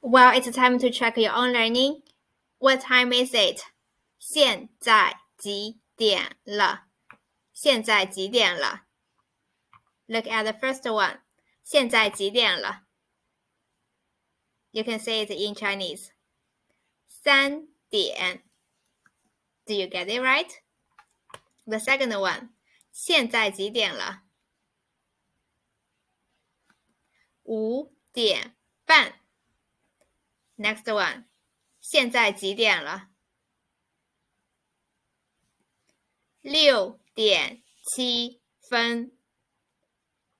Well, it's time to check your own learning. What time is it? 现在几点了？现在几点了？ Look at the first one. 现在几点了？ You can say it in Chinese. 3点. Do you get it right? The second one. 现在几点了？5点半. Next one. 现在几点了？6点7分。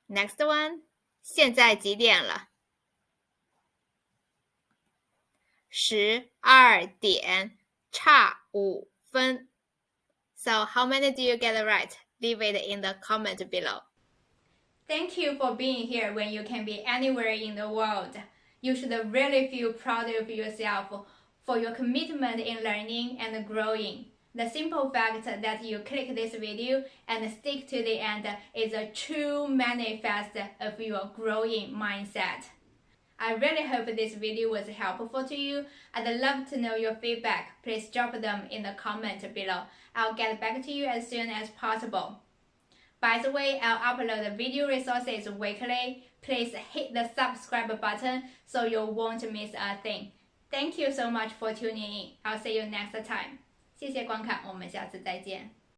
Next one. 现在几点了？12点差5分。So how many do you get right? Leave it in the comment below. Thank you for being here when you can be anywhere in the world. You should really feel proud of yourself for your commitment in learning and growing. The simple fact that you click this video and stick to the end is a true manifest of your growing mindset. I really hope this video was helpful to you. I'd love to know your feedback. Please drop them in the comment below. I'll get back to you as soon as possible. By the way, I'll upload video resources weekly. Please hit the subscribe button so you won't miss a thing. Thank you so much for tuning in. I'll see you next time. 谢谢观看，我们下次再见。